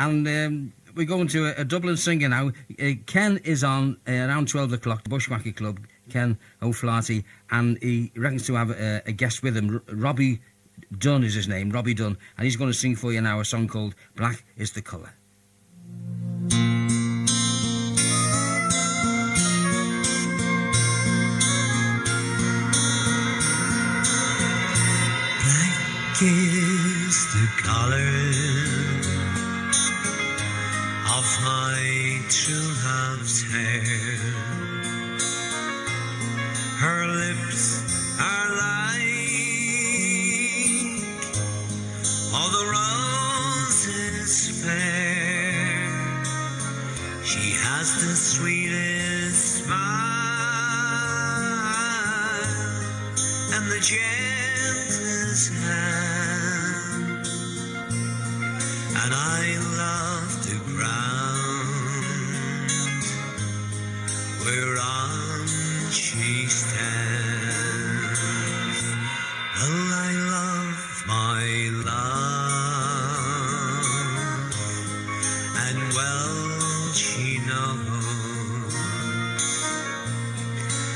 And we're going to a Dublin singer now. Ken is on around 12 o'clock, the Bushwhacker Club, Ken O'Flaherty, and he reckons to have a guest with him. Robbie Dunn is his name, Robbie Dunn, and he's going to sing for you now a song called Black is the Colour. Is the colour of my true love's hair. Her lips are like all the roses fair. She has the sweetest smile and the gentlest hand. And I love the ground whereon she stands. Well, I love my love, and well she knows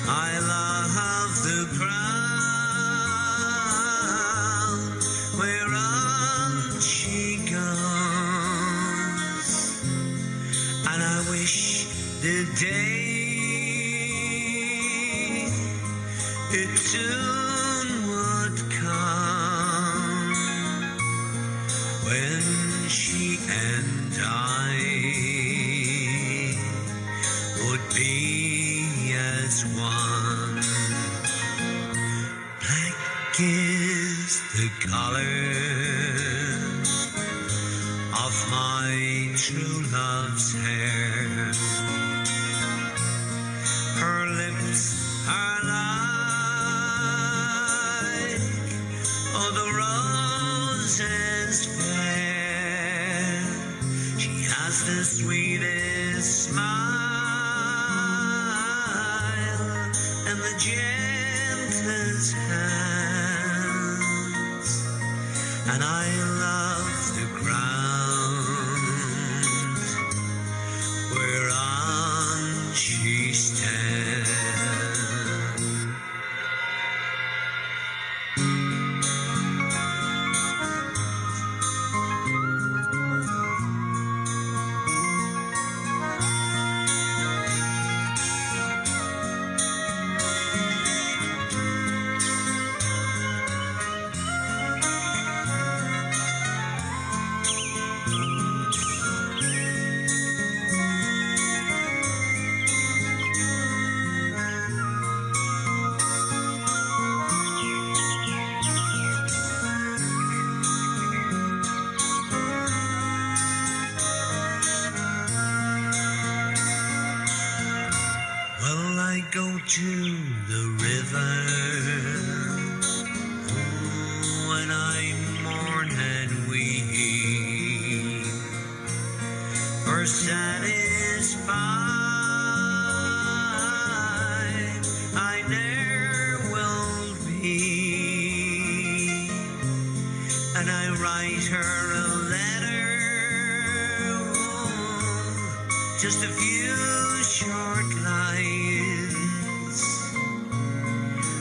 I love the ground whereon she goes. And I wish the day it soon would come when she and I would be as one. Black is the colour of my true love's hair. Her lips are like all the roses fair. She has the sweetest smile and the gentlest hands. And I love the ground whereon she stands. Go to the river when I mourn and weep, for satisfied I ne'er will be, and I write her a letter, just a few short lines.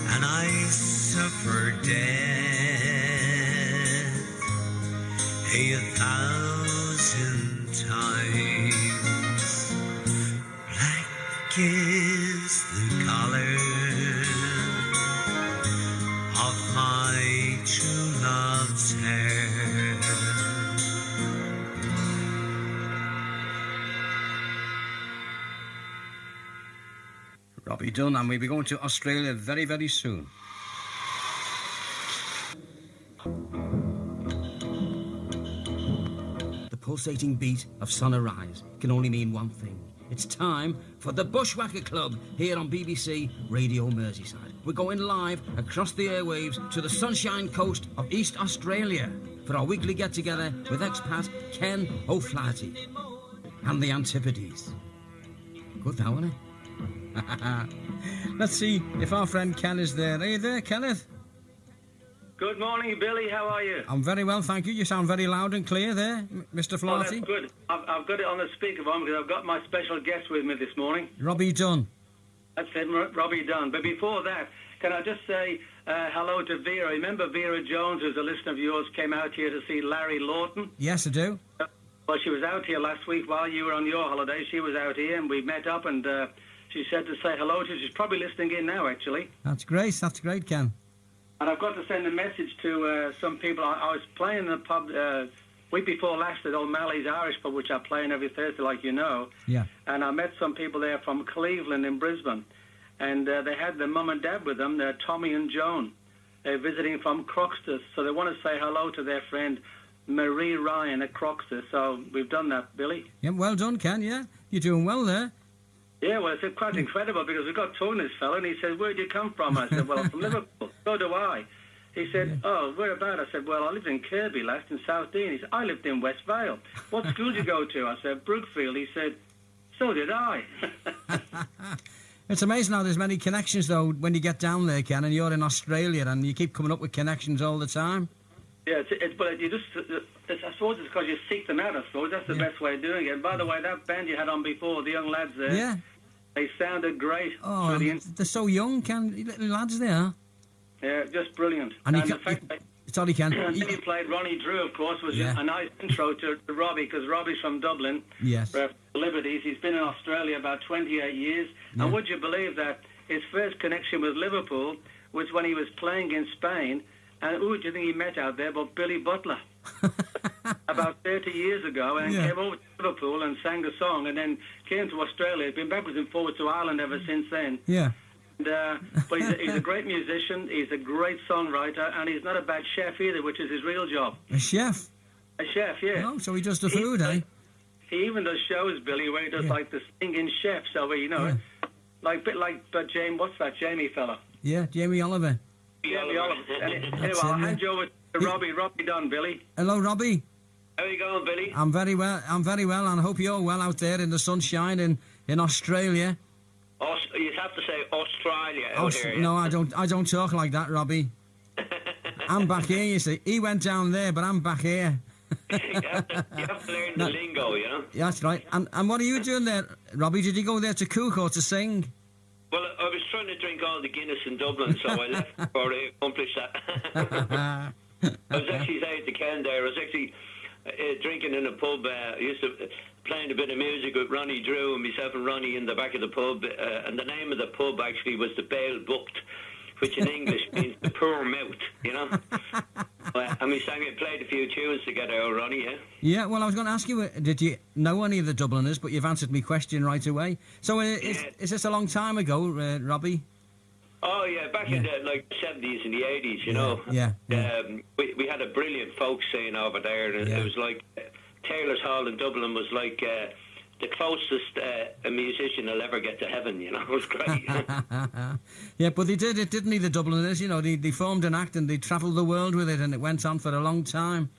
And I suffer death 1,000 times. Black is the colour of my true love's hair. Robbie Dunn, and we'll be going to Australia very, very soon. The pulsating beat of sunrise can only mean one thing. It's time for the Bushwhacker Club here on BBC Radio Merseyside. We're going live across the airwaves to the Sunshine Coast of East Australia for our weekly get-together with expat Ken O'Flaherty and the Antipodes. Good that, wasn't it? Let's see if our friend Ken is there. Are you there, Kenneth? Good morning, Billy. How are you? I'm very well, thank you. You sound very loud and clear there, Mr. Oh, Flaherty. that's good. I've got it on the speakerphone because I've got my special guest with me this morning. Robbie Dunn. That's it, Robbie Dunn. But before that, can I just say hello to Vera? Remember Vera Jones, who's a listener of yours, came out here to see Larry Lawton? Yes, I do. Well, she was out here last week while you were on your holiday. She was out here, and we met up, and she said to say hello to you. She's probably listening in now, actually. That's great, Ken. And I've got to send a message to some people. I was playing in the pub week before last at O'Malley's Irish pub, which I play in every Thursday, like you know. Yeah. And I met some people there from Cleveland in Brisbane. And they had their mum and dad with them, Tommy and Joan. They're visiting from Croxteth. So they want to say hello to their friend Marie Ryan at Croxteth. So we've done that, Billy. Yeah, well done, Ken, yeah. You're doing well there. Yeah, well, it's quite incredible because we got talking to this fellow and he said, "Where'd you come from?" I said, "Well, I'm from Liverpool." "So do I." He said, "Oh, where about?" I said, "Well, I lived in Kirby last in South Dean." He said, "I lived in West Vale." "What school did you go to?" I said, "Brookfield." He said, "So did I." It's amazing how there's many connections, though, when you get down there, Ken, and you're in Australia and you keep coming up with connections all the time. Yeah, but you just, I suppose it's because you seek them out, I suppose. That's the best way of doing it. And by the way, that band you had on before, the young lads there, Yeah. they sounded great. Oh, they're so young, Ken. Little lads there. Yeah, just brilliant. And the fact that sorry, Ken. and then you played Ronnie Drew, of course, was Yeah. a nice intro to Robbie, because Robbie's from Dublin. Yes. Liberties. He's been in Australia about 28 years. Yeah. And would you believe that his first connection with Liverpool was when he was playing in Spain? And who do you think he met out there but Billy Butler? About 30 years ago, and came over to Liverpool and sang a song, and then came to Australia. He's been backwards and forwards to Ireland ever since then. Yeah. And, but he's a great musician, he's a great songwriter, and he's not a bad chef either, which is his real job. A chef? A chef, yeah. Oh, so he does the food, eh? He even does shows, Billy, where he does like the singing chef. So like James, what's that Jamie fella? Yeah, Jamie Oliver. Jamie Oliver. Anyway, I'll hand you over to Robbie Dunn, Billy. Hello, Robbie. How are you going, Billy? I'm very well, and I hope you're well out there in the sunshine in Australia. You have to say Australia out here. No, I don't talk like that, Robbie. I'm back here, you see. He went down there, but I'm back here. you have to learn the lingo, you know? Yeah, that's right. And what are you doing there, Robbie? Did you go there to cook or to sing? Well, I was trying to drink all the Guinness in Dublin, so I left before I accomplished that. I was actually saying to Ken there, I was actually drinking in a pub. I used to playing a bit of music with Ronnie Drew and myself and Ronnie in the back of the pub. And the name of the pub actually was the Bale Booked, which in English means the poor mouth, you know. And we played a few tunes together, Ronnie, yeah? Yeah, well, I was going to ask you, did you know any of the Dubliners, but you've answered my question right away. So is this a long time ago, Robbie? Oh, yeah, back in the 70s and the 80s, you know. Yeah. We had a brilliant folk scene over there, and it was like Taylor's Hall in Dublin was like the closest a musician will ever get to heaven, you know. It was great. Yeah, but they did it, didn't they, the Dubliners? You know, they formed an act and they travelled the world with it, and it went on for a long time.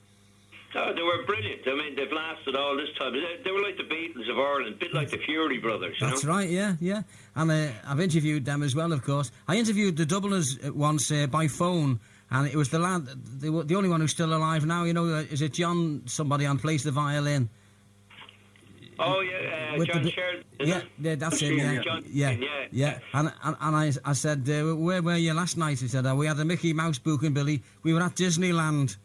Oh, they were brilliant. I mean, they've lasted all this time. They were like the Beatles of Ireland, a bit like the Fury Brothers, you That's know? right, yeah. And I've interviewed them as well, of course. I interviewed the Dubliners once by phone, and it was the lad, the only one who's still alive now, you know. Is it John, somebody on plays the violin? Oh, yeah, John Sheridan. Yeah, that's it, yeah. And I said, where were you last night? He said, we had a Mickey Mouse booking, Billy. We were at Disneyland.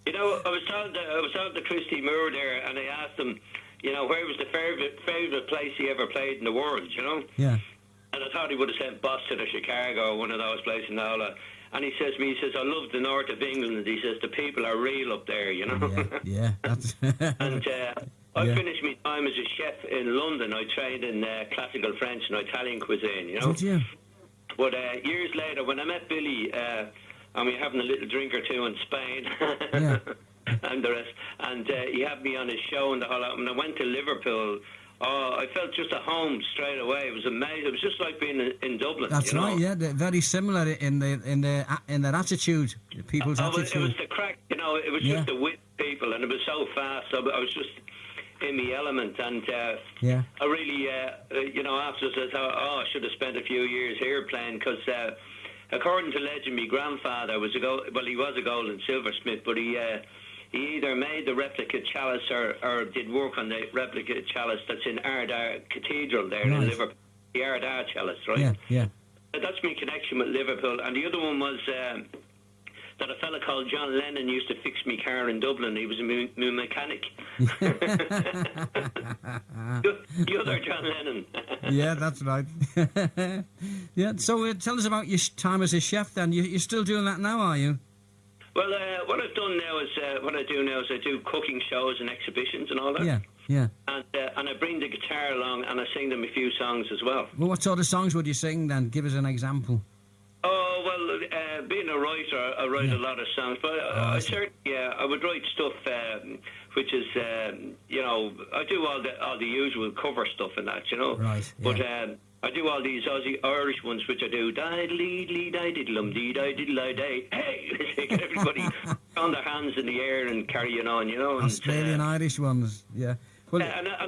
You know, I was talking to Christy Moore there, and I asked him, you know, where was the favourite place he ever played in the world, you know? Yeah. And I thought he would have sent Boston or Chicago or one of those places and all that. And he says to me, I love the north of England. He says, the people are real up there, you know? Yeah. That's And I finished my time as a chef in London. I trained in classical French and Italian cuisine, you know? Did you? But years later, when I met Billy, and we were having a little drink or two in Spain and the rest, and he had me on his show and the whole lot. When I went to Liverpool, I felt just at home straight away. It was amazing. It was just like being in Dublin. That's right. Yeah, they're very similar in their attitude, people's attitude. It was the crack, you know. It was just the wit people, and it was so fast. I was just in my element, and I really, you know, afterwards I thought, I should have spent a few years here playing, because according to legend, my grandfather was he was a gold and silversmith, but he either made the replica chalice or did work on the replica chalice that's in Ardagh Cathedral there in Liverpool, the Ardagh chalice, right? Yeah, yeah. That's my connection with Liverpool. And the other one was that a fella called John Lennon used to fix me car in Dublin. He was a mechanic. The other John Lennon. Yeah, that's right. Yeah. So tell us about your time as a chef. Then you're still doing that now, are you? Well, what I've done now is I do cooking shows and exhibitions and all that. Yeah, yeah. And I bring the guitar along and I sing them a few songs as well. Well, what sort of songs would you sing then? Give us an example. Oh, well, being a writer, I write a lot of songs, but I would write stuff which is, I do all the usual cover stuff and that, Right. Yeah. But I do all these Aussie Irish ones, which I do. Hey, get everybody on their hands in the air and carrying on, And, Australian Irish ones, yeah. Well, and I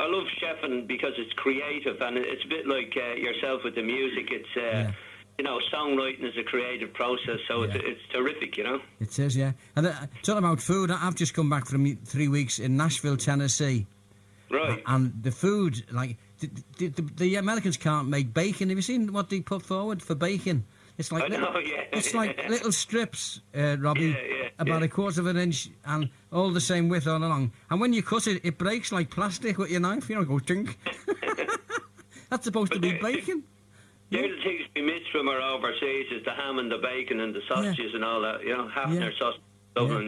love chefing because it's creative and it's a bit like yourself with the music. It's songwriting is a creative process, so it's terrific, It is, yeah. And talking about food, I've just come back from 3 weeks in Nashville, Tennessee. Right. And the food, like the Americans can't make bacon. Have you seen what they put forward for bacon? It's like it's like little strips, Robbie, about a quarter of an inch and all the same width all along. And when you cut it, it breaks like plastic with your knife. Go tink. That's supposed to be bacon. The other things we miss from our overseas is the ham and the bacon and the sausages and all that. Hafner sausage, Dublin.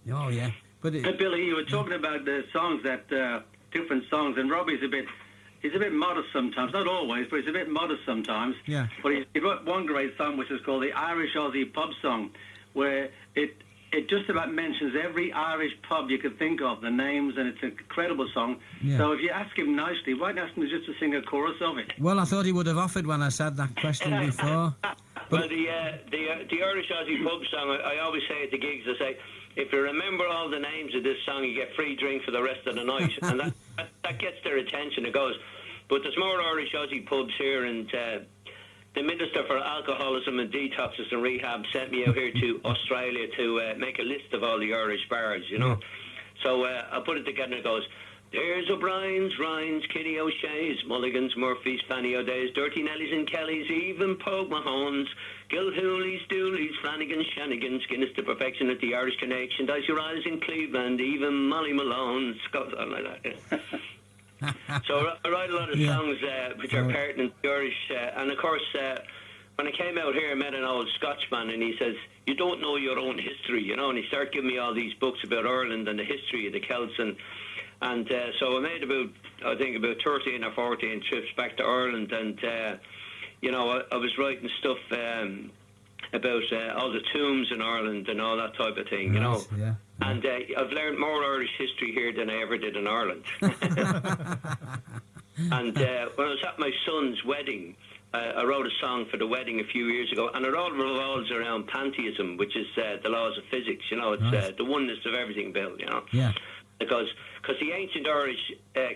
Yeah. Oh yeah. But Billy, you were talking about the songs different songs, and Robbie's he's a bit modest sometimes, not always, but he's a bit modest sometimes. Yeah. But he wrote one great song which is called the Irish Aussie Pub Song, where it just about mentions every Irish pub you could think of, the names, and it's an incredible song. Yeah. So if you ask him nicely, why not ask him just to sing a chorus of it? Well, I thought he would have offered when I said that question before. Well, the Irish Aussie Pub Song, I always say at the gigs, I say, if you remember all the names of this song, you get free drink for the rest of the night. And that gets their attention. It goes, but there's more Irish Aussie pubs here, and the Minister for Alcoholism and Detoxes and Rehab sent me out here to Australia to make a list of all the Irish bars, So I put it together and it goes, there's O'Brien's, Ryan's, Kitty O'Shea's, Mulligan's, Murphy's, Fanny O'Day's, Dirty Nelly's and Kelly's, even Pogue Mahone's, Gilhooley's, Dooley's, Flanagan's, Shanigan's, Guinness to Perfection at the Irish Connection, Dicey Rise in Cleveland, even Molly Malone's, something like that. So I write a lot of songs which are pertinent to Irish, and of course, when I came out here, I met an old Scotchman, and he says, you don't know your own history, and he started giving me all these books about Ireland and the history of the Celts, and so I made about 13 or 14 trips back to Ireland, and I was writing stuff about all the tombs in Ireland and all that type of thing, Yeah. And I've learned more Irish history here than I ever did in Ireland. And when I was at my son's wedding, I wrote a song for the wedding a few years ago, and it all revolves around pantheism, which is the laws of physics. It's the oneness of everything, Bill. Yeah. Because the ancient Irish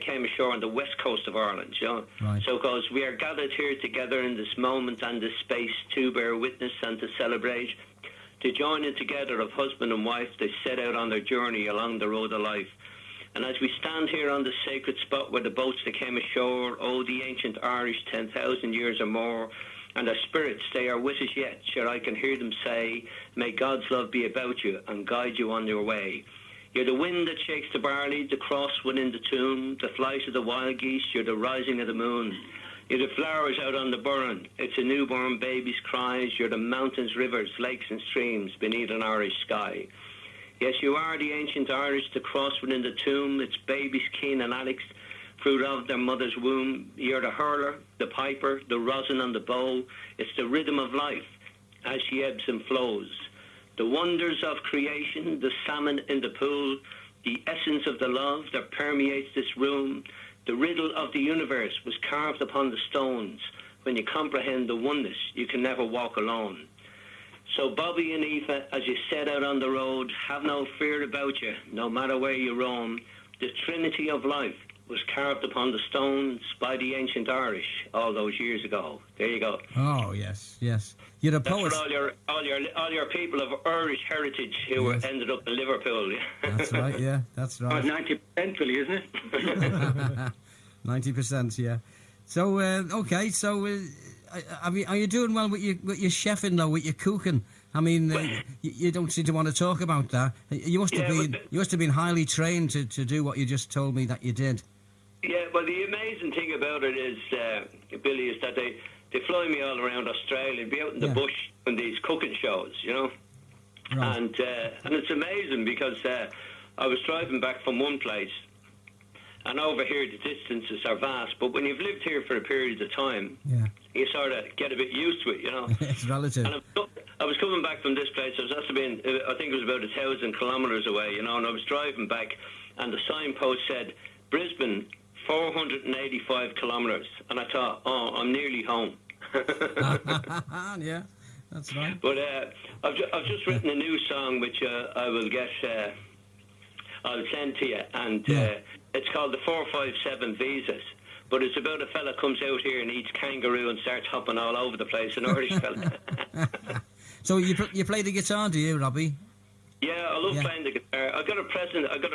came ashore on the west coast of Ireland, Right. So because we are gathered here together in this moment and this space to bear witness and to celebrate, to join in together of husband and wife, they set out on their journey along the road of life. And as we stand here on the sacred spot where the boats that came ashore, the ancient Irish 10,000 years or more, and their spirits, they are with us yet, sure I can hear them say, may God's love be about you and guide you on your way. You're the wind that shakes the barley, the cross within the tomb, the flight of the wild geese, you're the rising of the moon. You're the flowers out on the burn, it's a newborn baby's cries, you're the mountains, rivers, lakes and streams beneath an Irish sky. Yes, you are the ancient Irish, the cross within the tomb, it's babies Keen and Alex, fruit of their mother's womb. You're the hurler, the piper, the rosin on the bowl, it's the rhythm of life as she ebbs and flows. The wonders of creation, the salmon in the pool, the essence of the love that permeates this room, the riddle of the universe was carved upon the stones. When you comprehend the oneness, you can never walk alone. So Bobby and Aoife, as you set out on the road, have no fear about you, no matter where you roam. The trinity of life, was carved upon the stones by the ancient Irish all those years ago. There you go. Oh yes, yes. You're a That's poet. for all your people of Irish heritage who Yes. ended up in Liverpool. That's right. Yeah, that's right. 90% really, isn't it? 90%. Yeah. So okay. So are you doing well with your chefing though? With your cooking? I mean, you don't seem to want to talk about that. You must have been highly trained to do what you just told me that you did. Yeah, well, the amazing thing about it is, Billy, is that they fly me all around Australia and be out in the bush on these cooking shows, you know. Right. And it's amazing because I was driving back from one place, and over here the distances are vast, but when you've lived here for a period of time, you sort of get a bit used to it, you know. It's relative. And I was coming back from this place. I was also been, I think it was about 1,000 kilometres away, you know, and I was driving back, and the signpost said Brisbane, 485 kilometres, and I thought, oh, I'm nearly home. Yeah, that's right. But I've just written a new song which I will get. I'll send to you, and it's called the 457 Visas. But it's about a fella comes out here and eats kangaroo and starts hopping all over the place, an Irish fella. So you play the guitar, do you, Robbie? Yeah, I love playing the guitar. I got a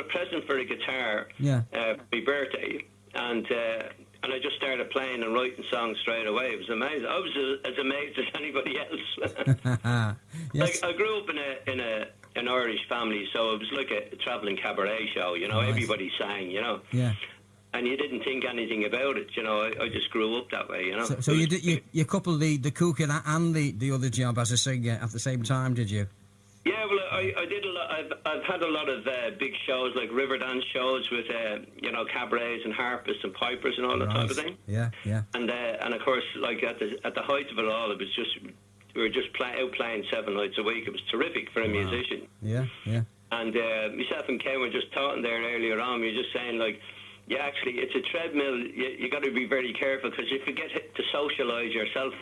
present for a guitar for my birthday, and I just started playing and writing songs straight away. It was amazing. I was as amazed as anybody else. Yes. Like, I grew up in an Irish family, so it was like a travelling cabaret show. You know, everybody sang. You know. Yeah. And you didn't think anything about it, you know. I just grew up that way, you know. So you coupled the cooking and the other job as a singer at the same time, did you? Yeah, well, I did a lot. I've had a lot of big shows, like river dance shows with you know, cabarets and harpists and pipers and all that type of thing. Yeah, yeah. And of course, like at the height of it all, it was just we were just out playing 7 nights a week. It was terrific for a musician. Yeah, yeah. And myself and Ken were just talking there earlier on. We were just saying, like, yeah, actually, it's a treadmill. You got to be very careful because you forget to socialise yourself.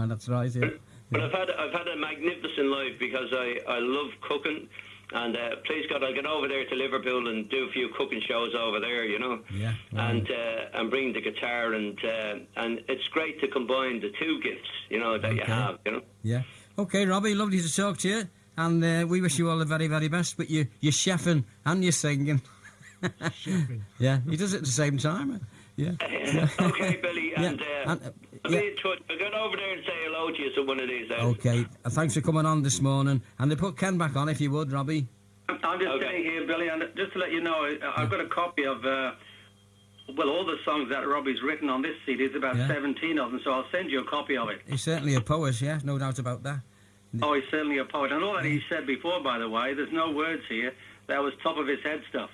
That's right. Yeah. But I've had a magnificent life because I love cooking, and please God, I'll get over there to Liverpool and do a few cooking shows over there, you know. Yeah. Right. And bring the guitar, and it's great to combine the two gifts, you know, that you have, you know. Yeah. Okay, Robbie, lovely to talk to you, and we wish you all the very, very best with your chefing and your singing. Yeah, he does it at the same time. Yeah. Okay, Billy, and I'll be yeah. in touch. I'll get over there and say hello to you some one of these days. Okay, thanks for coming on this morning, and they put Ken back on if you would, Robbie. I'm just sitting here, Billy, and just to let you know, I've got a copy of, all the songs that Robbie's written on this CD. There's about 17 of them, so I'll send you a copy of it. He's certainly a poet, yeah, no doubt about that. Oh, he's certainly a poet. And all that he said before, by the way, there's no words here. That was top of his head stuff.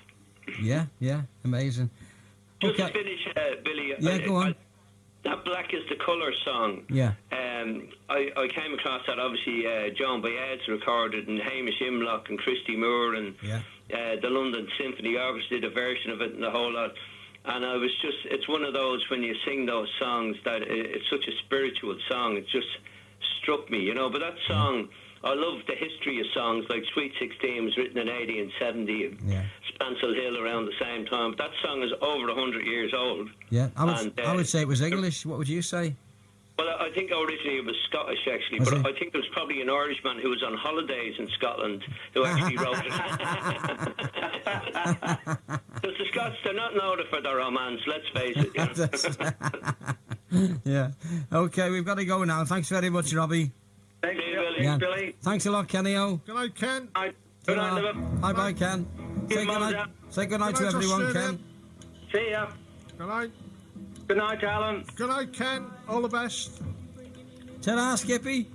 Yeah, amazing. Just to finish, Billy. Yeah, go on. That Black is the Colour song. Yeah. I came across that, obviously, John Baez recorded, and Hamish Imlock and Christy Moore, and the London Symphony Orchestra did a version of it and the whole lot. And I was just, it's one of those, when you sing those songs, that it's such a spiritual song. It just struck me, you know. But that song, I love the history of songs, like Sweet 16 was written in 80 and 70, and Spancel Hill around the same time. But that song is over 100 years old. Yeah, I would say it was English. What would you say? Well, I think originally it was Scottish, actually, but I think there was probably an Irishman who was on holidays in Scotland who actually wrote it. Because the Scots, they're not known for their romance, let's face it. You know? Yeah. Okay, we've got to go now. Thanks very much, Robbie. Thanks, Yeah. Billy. Thanks a lot, Kenny-O. Good night, Ken. Good night, Liverpool. Bye-bye, Ken. Say good night to everyone, Ken. See ya. Good night. Good night, Alan. Good night, Ken. All the best. Ta-ra, Skippy.